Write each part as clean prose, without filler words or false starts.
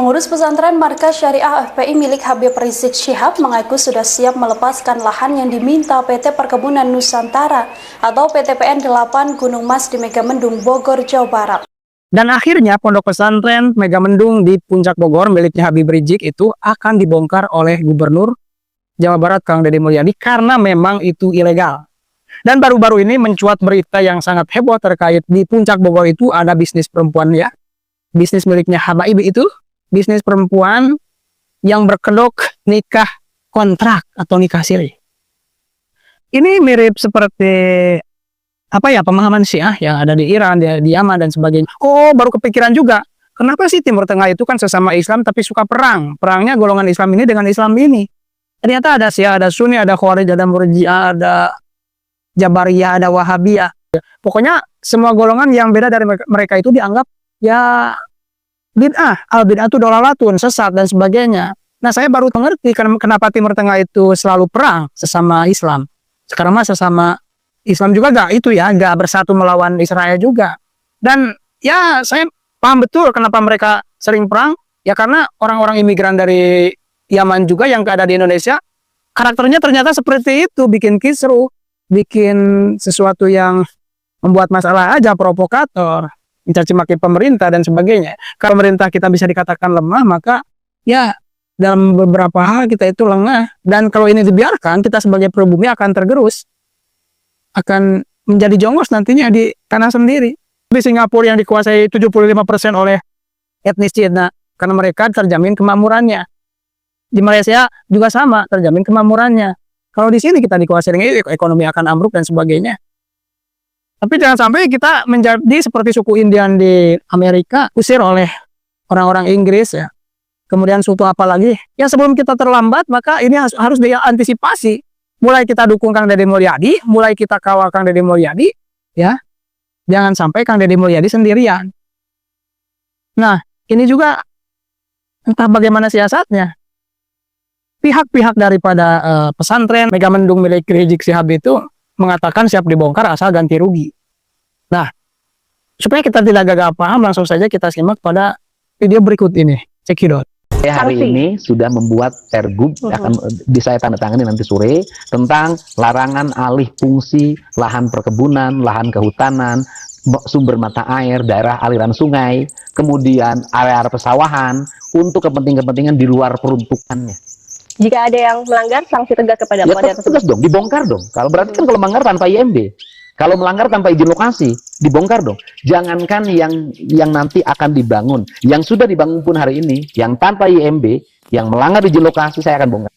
Pengurus pesantren Markas Syariah FPI milik Habib Rizik Syihab mengaku sudah siap melepaskan lahan yang diminta PT Perkebunan Nusantara atau PTPN 8 Gunung Mas di Megamendung, Bogor, Jawa Barat. Dan akhirnya pondok pesantren Megamendung di Puncak Bogor miliknya Habib Rizik itu akan dibongkar oleh Gubernur Jawa Barat Kang Deddy Mulyadi karena memang itu ilegal. Dan baru-baru ini mencuat berita yang sangat heboh terkait di Puncak Bogor itu ada bisnis perempuan ya. Bisnis miliknya Habaib itu, bisnis perempuan yang berkedok nikah kontrak atau nikah siri. Ini mirip seperti apa ya, pemahaman Syiah yang ada di Iran, di Yaman dan sebagainya. Oh, baru kepikiran juga. Kenapa sih Timur Tengah itu kan sesama Islam tapi suka perang? Perangnya golongan Islam ini dengan Islam ini. Ternyata ada Syiah, ada Sunni, ada Khawarij, ada Murji'ah, ada Jabariyah, ada Wahabiyah. Pokoknya semua golongan yang beda dari mereka itu dianggap ya bid'ah, al-bid'atu dolalatun, sesat dan sebagainya. Nah, saya baru mengerti kenapa Timur Tengah itu selalu perang sesama Islam. Sekarang mah sesama Islam juga gak bersatu melawan Israel juga. Dan ya saya paham betul kenapa mereka sering perang. Ya karena orang-orang imigran dari Yaman juga yang ada di Indonesia, karakternya ternyata seperti itu, bikin kisruh, bikin sesuatu yang membuat masalah aja, provokator, mencaci maki pemerintah dan sebagainya. Kalau pemerintah kita bisa dikatakan lemah, maka ya dalam beberapa hal kita itu lengah. Dan kalau ini dibiarkan, kita sebagai pribumi akan tergerus, akan menjadi jongos nantinya di tanah sendiri. Di Singapura yang dikuasai 75% oleh etnis Cina, karena mereka terjamin kemakmurannya. Di Malaysia juga sama, terjamin kemakmurannya. Kalau di sini kita dikuasai dengan ekonomi akan ambruk dan sebagainya. Tapi jangan sampai kita menjadi seperti suku Indian di Amerika, usir oleh orang-orang Inggris ya. Kemudian suku apa lagi? Ya sebelum kita terlambat, maka ini harus diantisipasi. Mulai kita dukung Kang Deddy Mulyadi, mulai kita kawal Kang Deddy Mulyadi, ya. Jangan sampai Kang Deddy Mulyadi sendirian. Nah, ini juga entah bagaimana siasatnya. Pihak-pihak daripada pesantren Megamendung milik Rizik Syihab itu mengatakan siap dibongkar asal ganti rugi. Nah, supaya kita tidak gagal paham, langsung saja kita simak pada video berikut ini. Cekidot. Hari ini sudah membuat pergub, akan saya tanda tangani nanti sore, tentang larangan alih fungsi lahan perkebunan, lahan kehutanan, sumber mata air, daerah aliran sungai, kemudian area pesawahan untuk kepentingan-kepentingan di luar peruntukannya. Jika ada yang melanggar, sanksi tegas kepada ya, tegas dong, dibongkar dong. Kalau berarti kan kalau melanggar tanpa IMB, kalau melanggar tanpa izin lokasi, dibongkar dong. Jangankan yang nanti akan dibangun, yang sudah dibangun pun hari ini, yang tanpa IMB, yang melanggar izin lokasi, saya akan bongkar.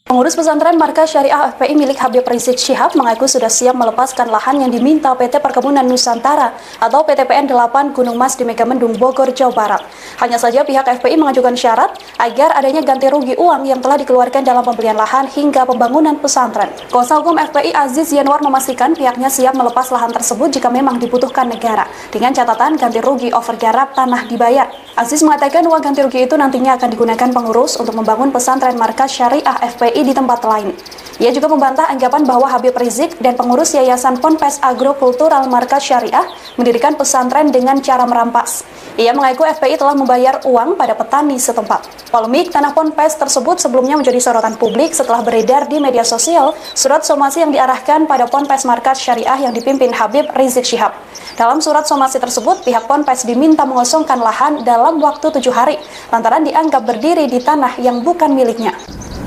Pengurus pesantren Markas Syariah FPI milik Habib Rizik Syihab mengaku sudah siap melepaskan lahan yang diminta PT Perkebunan Nusantara atau PTPN 8 Gunung Mas di Megamendung, Bogor, Jawa Barat. Hanya saja pihak FPI mengajukan syarat agar adanya ganti rugi uang yang telah dikeluarkan dalam pembelian lahan hingga pembangunan pesantren. Kuasa hukum FPI Aziz Yanwar memastikan pihaknya siap melepas lahan tersebut jika memang dibutuhkan negara, dengan catatan ganti rugi overgarap tanah dibayar. Aziz mengatakan uang ganti rugi itu nantinya akan digunakan pengurus untuk membangun pesantren Markas Syariah FPI di tempat lain. Ia juga membantah anggapan bahwa Habib Rizik dan pengurus Yayasan Ponpes Agrokultural Markas Syariah mendirikan pesantren dengan cara merampas. Ia mengaku FPI telah membayar uang pada petani setempat. Polemik tanah Ponpes tersebut sebelumnya menjadi sorotan publik setelah beredar di media sosial surat somasi yang diarahkan pada Ponpes Markas Syariah yang dipimpin Habib Rizik Syihab. Dalam surat somasi tersebut, pihak Ponpes diminta mengosongkan lahan dalam waktu 7 hari lantaran dianggap berdiri di tanah yang bukan miliknya.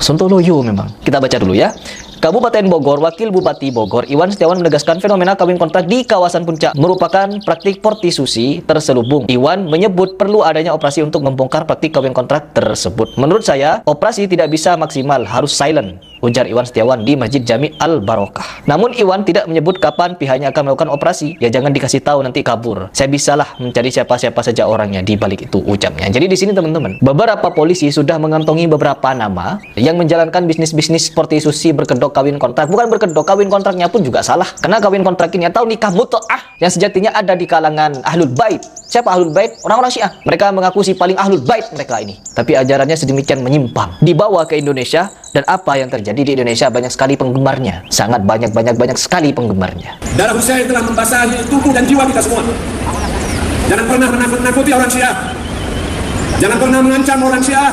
Sontoloyo memang. Kita baca dulu ya. Kabupaten Bogor, Wakil Bupati Bogor, Iwan Setiawan menegaskan fenomena kawin kontrak di kawasan Puncak merupakan praktik prostitusi terselubung. Iwan menyebut perlu adanya operasi untuk membongkar praktik kawin kontrak tersebut. Menurut saya, operasi tidak bisa maksimal, harus silent, ujar Iwan Setiawan di Masjid Jami Al-Barokah. Namun Iwan tidak menyebut kapan pihaknya akan melakukan operasi. Ya jangan dikasih tahu nanti kabur. Saya bisalah mencari siapa-siapa saja orangnya di balik itu, ucapnya. Jadi di sini teman-teman, beberapa polisi sudah mengantongi beberapa nama yang menjalankan bisnis-bisnis prostitusi berkedok kawin kontrak. Bukan berkedok, kawin kontraknya pun juga salah. Karena kawin kontrak ini atau nikah mut'ah yang sejatinya ada di kalangan Ahlul Bait. Siapa Ahlul Bait? Orang-orang Syiah. Mereka mengaku si paling Ahlul Bait mereka ini. Tapi ajarannya sedemikian menyimpang. Dibawa ke Indonesia, dan apa yang terjadi di Indonesia, banyak sekali penggemarnya. Sangat banyak sekali penggemarnya. Darah Husain telah membasahi tubuh dan jiwa kita semua. Jangan pernah menakut-nakuti orang Syiah. Jangan pernah mengancam orang Syiah.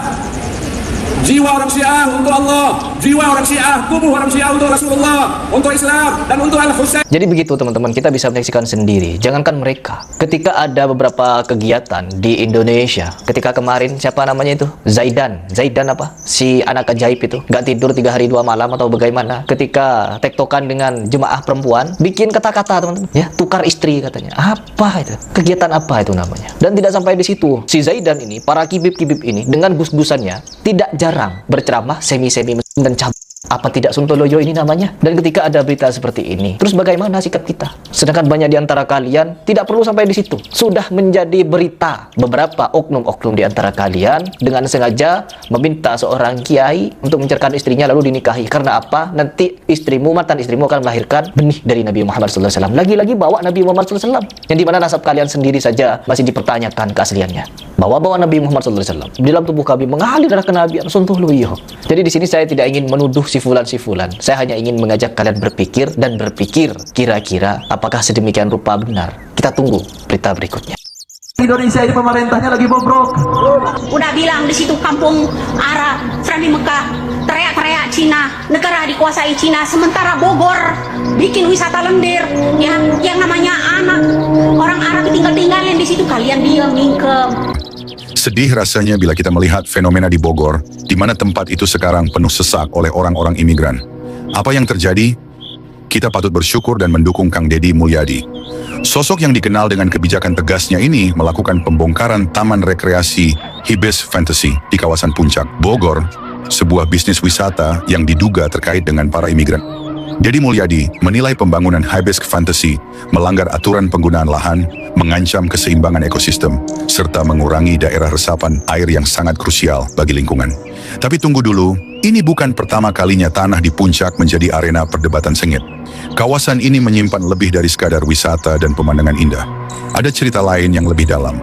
Jiwa orang Syiah untuk Allah, jiwa orang Syiah, tubuh orang Syiah untuk Rasulullah, untuk Islam, dan untuk Al-Husain. Jadi begitu teman-teman, kita bisa menyaksikan sendiri. Jangankan mereka, ketika ada beberapa kegiatan di Indonesia, ketika kemarin siapa namanya itu? Zaidan apa? Si anak ajaib itu, nggak tidur 3 hari 2 malam atau bagaimana? Ketika tektokan dengan jemaah perempuan, bikin kata-kata teman-teman, ya tukar istri katanya. Apa itu? Kegiatan apa itu namanya? Dan tidak sampai di situ. Si Zaidan ini, para kibib-kibib ini dengan gus-gusannya tidak jarang berceramah semi-semi dan cabut. Apa tidak Sontoloyo ini namanya? Dan ketika ada berita seperti ini, terus bagaimana sikap kita? Sedangkan banyak di antara kalian tidak perlu sampai di situ. Sudah menjadi berita beberapa oknum-oknum di antara kalian dengan sengaja meminta seorang kiai untuk menceraikan istrinya lalu dinikahi. Karena apa? Nanti mantan istrimu akan melahirkan benih dari Nabi Muhammad SAW. Lagi-lagi bawa Nabi Muhammad SAW. Yang dimana nasab kalian sendiri saja masih dipertanyakan keasliannya. Bawa Nabi Muhammad SAW. Di dalam tubuh kami mengalir darah kenabian. Sontoloyo. Jadi di sini saya tidak ingin menuduh si fulan. Saya hanya ingin mengajak kalian berpikir kira-kira apakah sedemikian rupa benar. Kita tunggu berita berikutnya. Indonesia ini pemerintahnya lagi bobrok. Udah bilang di situ kampung Arab, Serami Mekah, teriak-teriak Cina, negara dikuasai Cina, sementara Bogor bikin wisata lendir, yang namanya anak orang Arab tinggal-tinggalin di situ, kalian diam mingkem. Sedih rasanya bila kita melihat fenomena di Bogor, di mana tempat itu sekarang penuh sesak oleh orang-orang imigran. Apa yang terjadi? Kita patut bersyukur dan mendukung Kang Deddy Mulyadi. Sosok yang dikenal dengan kebijakan tegasnya ini melakukan pembongkaran taman rekreasi Hibis Fantasy di kawasan Puncak, Bogor, sebuah bisnis wisata yang diduga terkait dengan para imigran. Deddy Mulyadi menilai pembangunan Hibis Fantasy melanggar aturan penggunaan lahan, mengancam keseimbangan ekosistem, serta mengurangi daerah resapan air yang sangat krusial bagi lingkungan. Tapi tunggu dulu, ini bukan pertama kalinya tanah di Puncak menjadi arena perdebatan sengit. Kawasan ini menyimpan lebih dari sekadar wisata dan pemandangan indah. Ada cerita lain yang lebih dalam,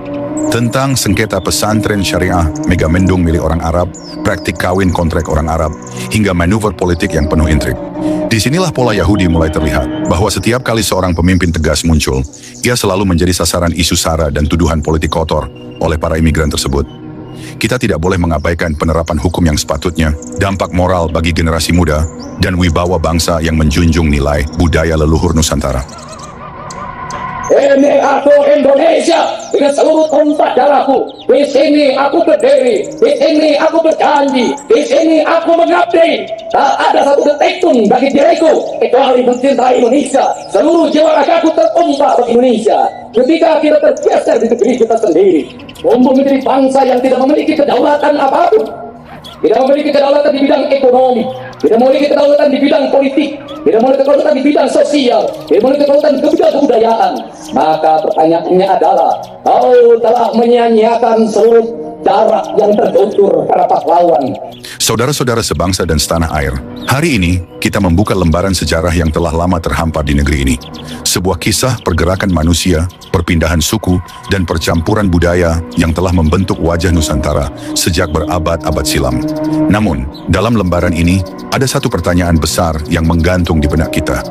tentang sengketa pesantren syariah Megamendung milik orang Arab, praktik kawin kontrak orang Arab, hingga manuver politik yang penuh intrik. Disinilah pola Yahudi mulai terlihat, bahwa setiap kali seorang pemimpin tegas muncul, ia selalu menjadi sasaran isu sara dan tuduhan politik kotor oleh para imigran tersebut. Kita tidak boleh mengabaikan penerapan hukum yang sepatutnya, dampak moral bagi generasi muda, dan wibawa bangsa yang menjunjung nilai budaya leluhur Nusantara. Ini aku Indonesia dengan seluruh tumpah darahku. Di sini aku berdiri, di sini aku berjanji, di sini aku mengabdi. Tak ada satu detik pun bagi diriku kecuali mencintai Indonesia. Seluruh jiwa ragaku tertumpah bagi Indonesia. Ketika kita tergeser di negeri kita sendiri, menjadi bangsa yang tidak memiliki kedaulatan apapun, tidak memiliki kedaulatan di bidang ekonomi, tidak memiliki kedaulatan di bidang politik, tidak memiliki kedaulatan di bidang sosial, tidak memiliki kedaulatan di bidang kebudayaan, maka pertanyaannya adalah, kau telah menyia-nyiakan seluruh darah yang tertutur para pahlawan. Saudara-saudara sebangsa dan setanah air, hari ini kita membuka lembaran sejarah yang telah lama terhampar di negeri ini. Sebuah kisah pergerakan manusia, perpindahan suku, dan percampuran budaya yang telah membentuk wajah Nusantara sejak berabad-abad silam. Namun, dalam lembaran ini, ada satu pertanyaan besar yang menggantung di benak kita.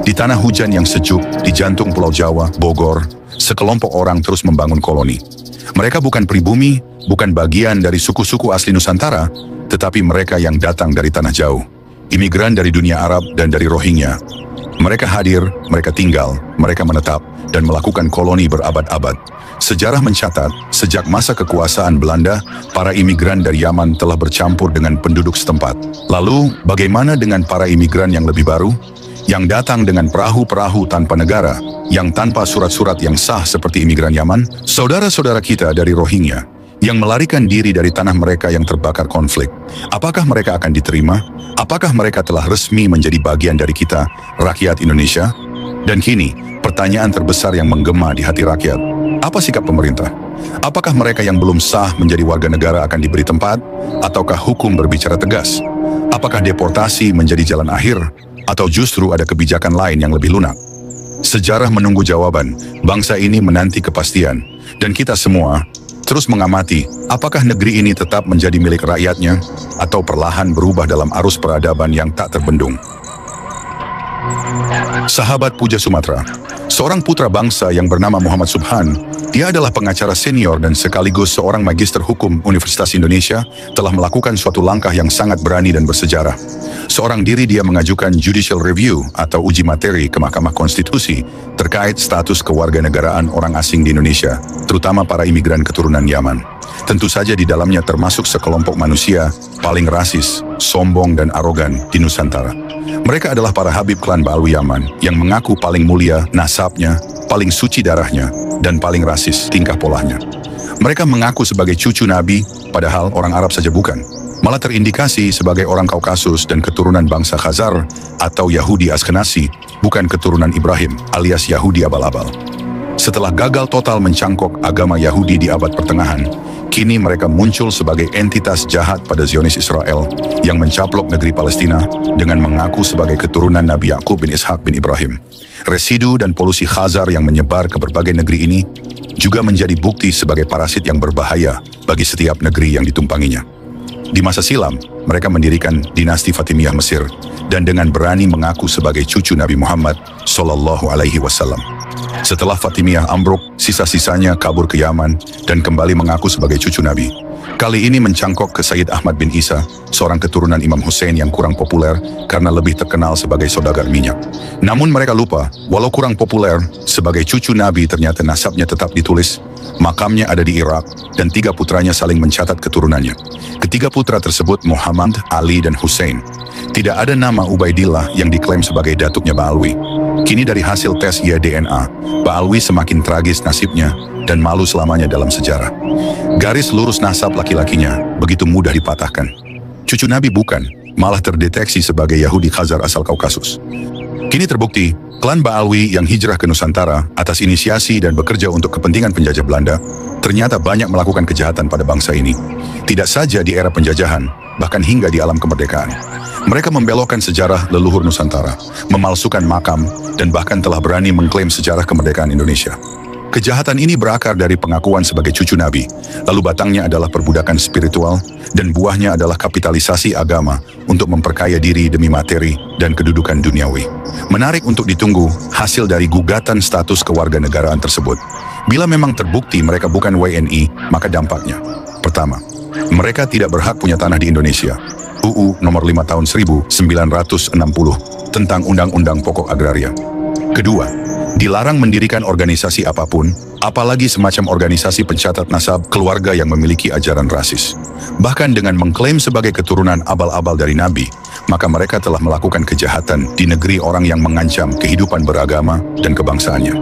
Di tanah hujan yang sejuk, di jantung Pulau Jawa, Bogor, sekelompok orang terus membangun koloni. Mereka bukan pribumi, bukan bagian dari suku-suku asli Nusantara, tetapi mereka yang datang dari tanah jauh. Imigran dari dunia Arab dan dari Rohingya. Mereka hadir, mereka tinggal, mereka menetap, dan melakukan koloni berabad-abad. Sejarah mencatat, sejak masa kekuasaan Belanda, para imigran dari Yaman telah bercampur dengan penduduk setempat. Lalu, bagaimana dengan para imigran yang lebih baru? Yang datang dengan perahu-perahu tanpa negara, yang tanpa surat-surat yang sah seperti imigran Yaman, saudara-saudara kita dari Rohingya, yang melarikan diri dari tanah mereka yang terbakar konflik. Apakah mereka akan diterima? Apakah mereka telah resmi menjadi bagian dari kita, rakyat Indonesia? Dan kini, pertanyaan terbesar yang menggema di hati rakyat, apa sikap pemerintah? Apakah mereka yang belum sah menjadi warga negara akan diberi tempat? Ataukah hukum berbicara tegas? Apakah deportasi menjadi jalan akhir? Atau justru ada kebijakan lain yang lebih lunak? Sejarah menunggu jawaban, bangsa ini menanti kepastian, dan kita semua terus mengamati apakah negeri ini tetap menjadi milik rakyatnya atau perlahan berubah dalam arus peradaban yang tak terbendung. Sahabat Puja Sumatera, seorang putra bangsa yang bernama Muhammad Subhan, dia adalah pengacara senior dan sekaligus seorang magister hukum Universitas Indonesia, telah melakukan suatu langkah yang sangat berani dan bersejarah. Seorang diri dia mengajukan judicial review atau uji materi ke Mahkamah Konstitusi terkait status kewarganegaraan orang asing di Indonesia, terutama para imigran keturunan Yaman. Tentu saja di dalamnya termasuk sekelompok manusia paling rasis, sombong dan arogan di Nusantara. Mereka adalah para Habib klan Ba'alwi Yaman yang mengaku paling mulia nasabnya, paling suci darahnya, dan paling rasis tingkah polanya. Mereka mengaku sebagai cucu Nabi, padahal orang Arab saja bukan. Malah terindikasi sebagai orang Kaukasus dan keturunan bangsa Khazar atau Yahudi Askenazi, bukan keturunan Ibrahim alias Yahudi abal-abal. Setelah gagal total mencangkok agama Yahudi di abad pertengahan, kini mereka muncul sebagai entitas jahat pada Zionis Israel yang mencaplok negeri Palestina dengan mengaku sebagai keturunan Nabi Yakub bin Ishak bin Ibrahim. Residu dan polusi Khazar yang menyebar ke berbagai negeri ini juga menjadi bukti sebagai parasit yang berbahaya bagi setiap negeri yang ditumpanginya. Di masa silam, mereka mendirikan dinasti Fatimiyah Mesir dan dengan berani mengaku sebagai cucu Nabi Muhammad Sallallahu Alaihi Wasallam. Setelah Fatimiyah ambruk, sisa-sisanya kabur ke Yaman dan kembali mengaku sebagai cucu Nabi. Kali ini mencangkok ke Sayyid Ahmad bin Isa, seorang keturunan Imam Hussein yang kurang populer karena lebih terkenal sebagai saudagar minyak. Namun mereka lupa, walau kurang populer, sebagai cucu Nabi ternyata nasabnya tetap ditulis, makamnya ada di Irak, dan 3 putranya saling mencatat keturunannya. Ketiga putra tersebut Muhammad, Ali, dan Hussein. Tidak ada nama Ubaidillah yang diklaim sebagai datuknya Ba'alwi. Kini dari hasil tes DNA, Ba'alwi semakin tragis nasibnya dan malu selamanya dalam sejarah. Garis lurus nasab laki-lakinya begitu mudah dipatahkan. Cucu Nabi bukan, malah terdeteksi sebagai Yahudi Khazar asal Kaukasus. Kini terbukti, klan Ba'alwi yang hijrah ke Nusantara atas inisiasi dan bekerja untuk kepentingan penjajah Belanda, ternyata banyak melakukan kejahatan pada bangsa ini. Tidak saja di era penjajahan, bahkan hingga di alam kemerdekaan. Mereka membelokkan sejarah leluhur Nusantara, memalsukan makam, dan bahkan telah berani mengklaim sejarah kemerdekaan Indonesia. Kejahatan ini berakar dari pengakuan sebagai cucu Nabi, lalu batangnya adalah perbudakan spiritual, dan buahnya adalah kapitalisasi agama untuk memperkaya diri demi materi dan kedudukan duniawi. Menarik untuk ditunggu hasil dari gugatan status kewarganegaraan tersebut. Bila memang terbukti mereka bukan WNI, maka dampaknya. Pertama, mereka tidak berhak punya tanah di Indonesia. UU Nomor 5 Tahun 1960 tentang Undang-Undang Pokok Agraria. Kedua, dilarang mendirikan organisasi apapun, apalagi semacam organisasi pencatat nasab keluarga yang memiliki ajaran rasis. Bahkan dengan mengklaim sebagai keturunan abal-abal dari Nabi, maka mereka telah melakukan kejahatan di negeri orang yang mengancam kehidupan beragama dan kebangsaannya.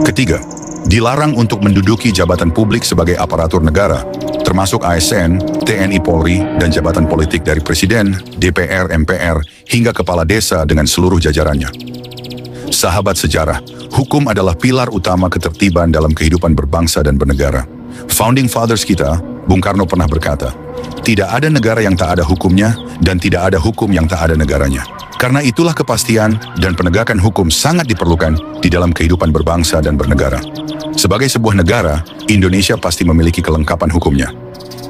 Ketiga, dilarang untuk menduduki jabatan publik sebagai aparatur negara, termasuk ASN, TNI Polri, dan jabatan politik dari Presiden, DPR, MPR, hingga kepala desa dengan seluruh jajarannya. Sahabat sejarah, hukum adalah pilar utama ketertiban dalam kehidupan berbangsa dan bernegara. Founding Fathers kita, Bung Karno pernah berkata, tidak ada negara yang tak ada hukumnya, dan tidak ada hukum yang tak ada negaranya. Karena itulah kepastian dan penegakan hukum sangat diperlukan di dalam kehidupan berbangsa dan bernegara. Sebagai sebuah negara, Indonesia pasti memiliki kelengkapan hukumnya.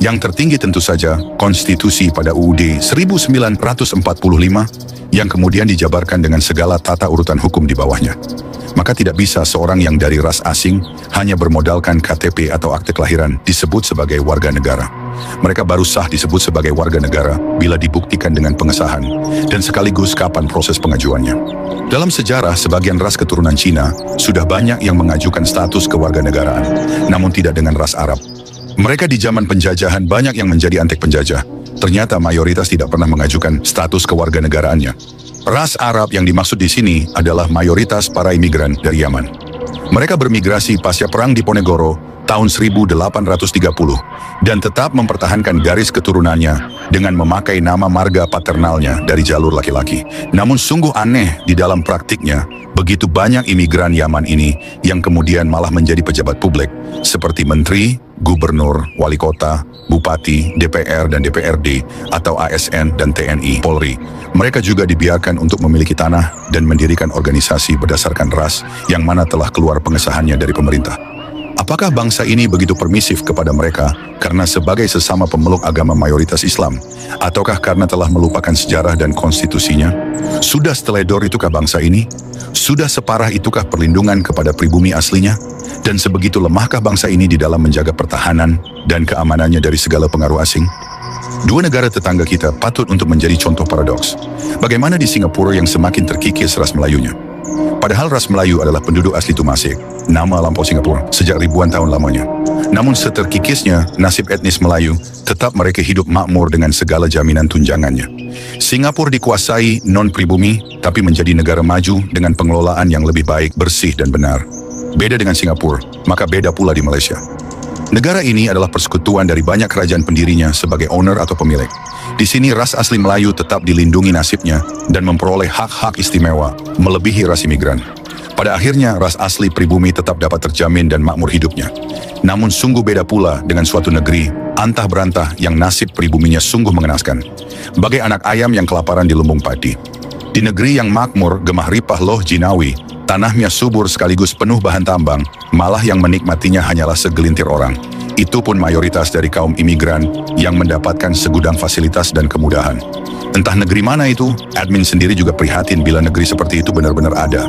Yang tertinggi tentu saja konstitusi pada UUD 1945 yang kemudian dijabarkan dengan segala tata urutan hukum di bawahnya. Maka tidak bisa seorang yang dari ras asing hanya bermodalkan KTP atau akte kelahiran disebut sebagai warga negara. Mereka baru sah disebut sebagai warga negara bila dibuktikan dengan pengesahan dan sekaligus kapan proses pengajuannya. Dalam sejarah, sebagian ras keturunan Cina sudah banyak yang mengajukan status kewarganegaraan, namun tidak dengan ras Arab. Mereka di zaman penjajahan banyak yang menjadi antek penjajah. Ternyata mayoritas tidak pernah mengajukan status kewarganegaraannya. Ras Arab yang dimaksud di sini adalah mayoritas para imigran dari Yaman. Mereka bermigrasi pasca Perang Diponegoro tahun 1830 dan tetap mempertahankan garis keturunannya dengan memakai nama marga paternalnya dari jalur laki-laki. Namun sungguh aneh di dalam praktiknya, begitu banyak imigran Yaman ini yang kemudian malah menjadi pejabat publik seperti menteri, gubernur, wali kota, bupati, DPR dan DPRD, atau ASN dan TNI, Polri. Mereka juga dibiarkan untuk memiliki tanah dan mendirikan organisasi berdasarkan ras yang mana telah keluar pengesahannya dari pemerintah. Apakah bangsa ini begitu permisif kepada mereka karena sebagai sesama pemeluk agama mayoritas Islam? Ataukah karena telah melupakan sejarah dan konstitusinya? Sudah seteledor itukah bangsa ini? Sudah separah itukah perlindungan kepada pribumi aslinya? Dan sebegitu lemahkah bangsa ini di dalam menjaga pertahanan dan keamanannya dari segala pengaruh asing? Dua negara tetangga kita patut untuk menjadi contoh paradoks. Bagaimana di Singapura yang semakin terkikis ras Melayunya? Padahal ras Melayu adalah penduduk asli Tumasik, nama lampau Singapura, sejak ribuan tahun lamanya. Namun seterkikisnya nasib etnis Melayu, tetap mereka hidup makmur dengan segala jaminan tunjangannya. Singapura dikuasai non-pribumi, tapi menjadi negara maju dengan pengelolaan yang lebih baik, bersih dan benar. Beda dengan Singapura, maka beda pula di Malaysia. Negara ini adalah persekutuan dari banyak kerajaan pendirinya sebagai owner atau pemilik. Di sini ras asli Melayu tetap dilindungi nasibnya dan memperoleh hak-hak istimewa melebihi ras imigran. Pada akhirnya ras asli pribumi tetap dapat terjamin dan makmur hidupnya. Namun sungguh beda pula dengan suatu negeri antah berantah yang nasib pribuminya sungguh mengenaskan. Bagai anak ayam yang kelaparan di lumbung padi. Di negeri yang makmur, gemah ripah loh jinawi, tanahnya subur sekaligus penuh bahan tambang, malah yang menikmatinya hanyalah segelintir orang. Itu pun mayoritas dari kaum imigran yang mendapatkan segudang fasilitas dan kemudahan. Entah negeri mana itu, admin sendiri juga prihatin bila negeri seperti itu benar-benar ada.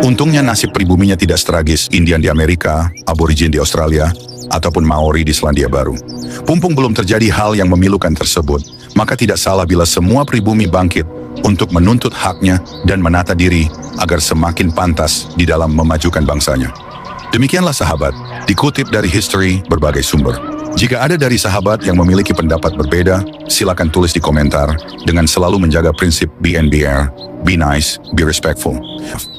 Untungnya nasib pribuminya tidak setragis Indian di Amerika, Aborigin di Australia, ataupun Maori di Selandia Baru. Pumpung belum terjadi hal yang memilukan tersebut, maka tidak salah bila semua pribumi bangkit untuk menuntut haknya dan menata diri agar semakin pantas di dalam memajukan bangsanya. Demikianlah sahabat, dikutip dari history berbagai sumber. Jika ada dari sahabat yang memiliki pendapat berbeda, silakan tulis di komentar dengan selalu menjaga prinsip BNBR, be nice, be respectful.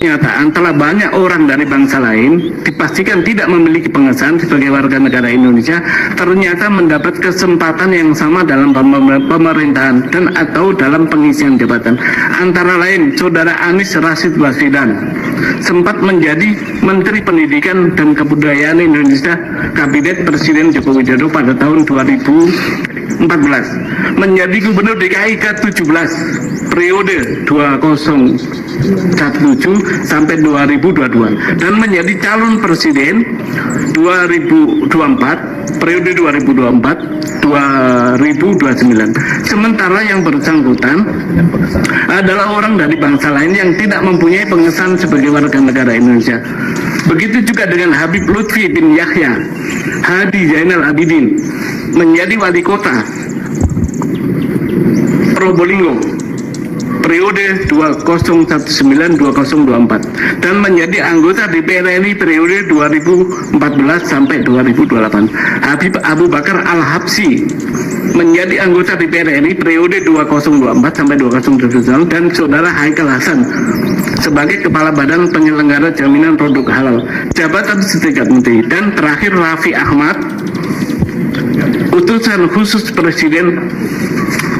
Kenyataan telah banyak orang dari bangsa lain dipastikan tidak memiliki pengesahan sebagai warga negara Indonesia ternyata mendapat kesempatan yang sama dalam pemerintahan dan atau dalam pengisian jabatan. Antara lain, Saudara Anies Rashid Baswedan sempat menjadi Menteri Pendidikan dan Kebudayaan Indonesia Kabinet Presiden Joko Widodo pada tahun 2014, menjadi Gubernur DKI ke-17 periode 2017 sampai 2022 dan menjadi calon presiden 2024 periode 2024-2029. Sementara yang bersangkutan adalah orang dari bangsa lain yang tidak mempunyai pengesahan sebagai warga negara Indonesia. Begitu juga dengan Habib Lutfi bin Yahya Hadi Zainal Abidin menjadi wali kota Probolinggo periode 2019-2024 dan menjadi anggota DPR RI periode 2014 sampai 2028. Habib Abu Bakar Al-Habsyi menjadi anggota DPR RI periode 2024 sampai 2029 dan Saudara Haikal Hasan sebagai Kepala Badan Penyelenggara Jaminan Produk Halal, jabatan setingkat menteri. Dan terakhir Raffi Ahmad, utusan khusus Presiden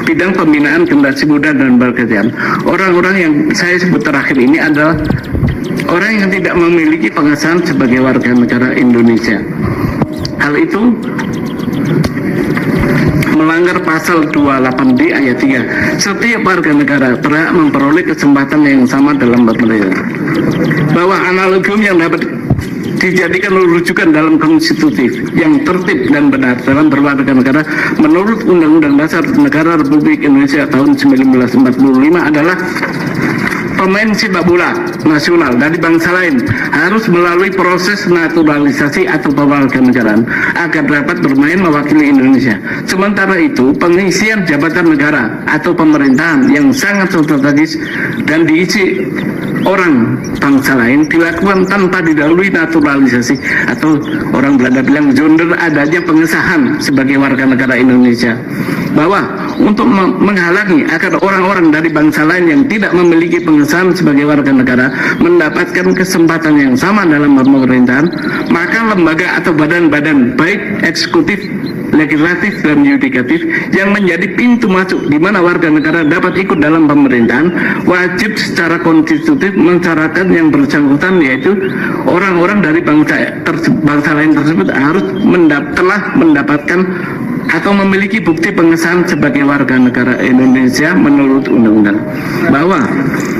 bidang pembinaan generasi muda dan berkerjaan. Orang-orang yang saya sebut terakhir ini adalah orang yang tidak memiliki pengesahan sebagai warga negara Indonesia. Hal itu melanggar pasal 28D ayat 3. Setiap warga negara berhak memperoleh kesempatan yang sama dalam berpemerintahan. Bahwa analogium yang dapat dijadikan rujukan dalam konstitutif yang tertib dan benar dalam berwarga negara menurut Undang-Undang Dasar Negara Republik Indonesia tahun 1945 adalah pemain sepak bola nasional dari bangsa lain harus melalui proses naturalisasi atau pewarganegaraan agar dapat bermain mewakili Indonesia. Sementara itu, pengisian jabatan negara atau pemerintahan yang sangat strategis dan diisi orang bangsa lain dilakukan tanpa didahului naturalisasi atau orang Belanda bilang zonder adanya pengesahan sebagai warga negara Indonesia. Bahwa untuk menghalangi agar orang-orang dari bangsa lain yang tidak memiliki pengesahan sebagai warga negara mendapatkan kesempatan yang sama dalam pemerintahan, maka lembaga atau badan-badan baik eksekutif, legislatif dan yudikatif yang menjadi pintu masuk di mana warga negara dapat ikut dalam pemerintahan wajib secara konstitutif mensyaratkan yang bersangkutan, yaitu orang-orang dari bangsa lain tersebut harus telah mendapatkan atau memiliki bukti pengesahan sebagai warga negara Indonesia menurut undang-undang, bahwa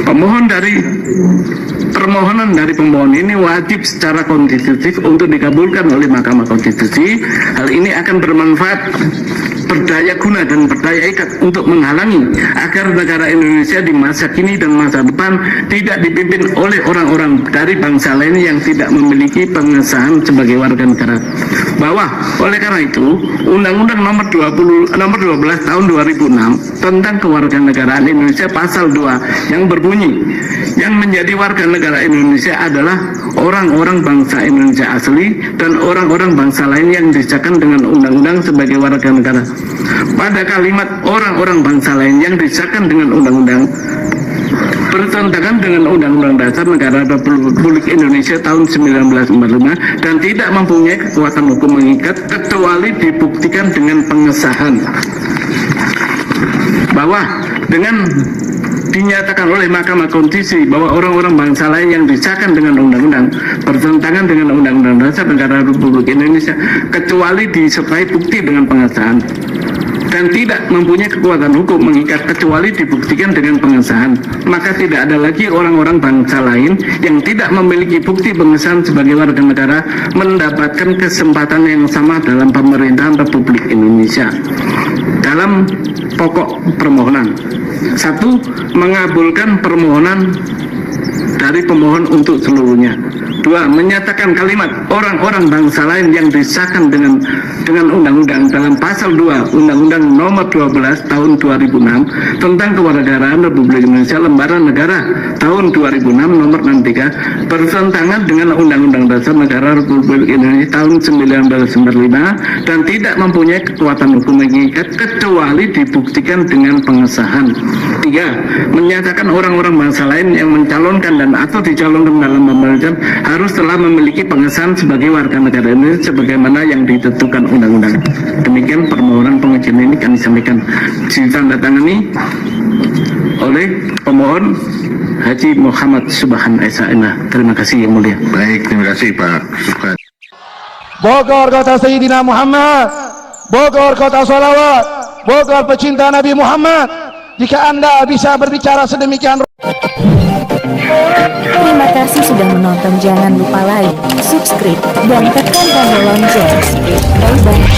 permohonan dari pemohon ini wajib secara konstitutif untuk dikabulkan oleh Mahkamah Konstitusi. Hal ini akan bermanfaat, berdaya guna dan berdaya ikat untuk menghalangi agar negara Indonesia di masa kini dan masa depan tidak dipimpin oleh orang-orang dari bangsa lain yang tidak memiliki pengesahan sebagai warga negara. Bahwa oleh karena itu Undang-Undang nomor 12 tahun 2006 tentang kewarganegaraan Indonesia pasal 2 yang berbunyi, yang menjadi warga negara Indonesia adalah orang-orang bangsa Indonesia asli dan orang-orang bangsa lain yang disahkan dengan undang-undang sebagai warga negara. Pada kalimat orang-orang bangsa lain yang disahkan dengan undang-undang bertentangan dengan Undang-Undang Dasar Negara Republik Indonesia tahun 1945 dan tidak mempunyai kekuatan hukum mengikat kecuali dibuktikan dengan pengesahan. Bahwa dengan dinyatakan oleh Mahkamah Konstitusi bahwa orang-orang bangsa lain yang disahkan dengan undang-undang bertentangan dengan Undang-Undang Dasar Negara Republik Indonesia kecuali disertai bukti dengan pengesahan dan tidak mempunyai kekuatan hukum mengikat kecuali dibuktikan dengan pengesahan, maka tidak ada lagi orang-orang bangsa lain yang tidak memiliki bukti pengesahan sebagai warga negara mendapatkan kesempatan yang sama dalam pemerintahan Republik Indonesia. Dalam pokok permohonan, 1. Mengabulkan permohonan dari pemohon untuk seluruhnya. 2. Menyatakan kalimat orang-orang bangsa lain yang disahkan dengan undang-undang dalam pasal 2 Undang-Undang nomor 12 tahun 2006 tentang kewarganegaraan Republik Indonesia lembaran negara tahun 2006 nomor 63 bertentangan dengan Undang-Undang Dasar Negara Republik Indonesia tahun 1945 dan tidak mempunyai kekuatan hukum mengikat kecuali dibuktikan dengan pengesahan. 3. Menyatakan orang-orang bangsa lain yang mencalonkan dan atau dicalonkan dalam pemerintahan harus telah memiliki pengesahan sebagai warga negara Indonesia sebagaimana yang ditentukan undang-undang. Demikian permohonan pengujian ini kami sampaikan ditandatangani oleh pemohon Haji Muhammad Subhan Esa. Terima kasih yang mulia. Baik, terima kasih Pak Subhan. Bogor kota Sayyidina Muhammad, Bogor kota salawat, Bogor pecinta Nabi Muhammad. Jika Anda bisa berbicara sedemikian. Terima kasih sudah menonton. Jangan lupa like, subscribe, dan tekan tombol lonceng. Bye bye.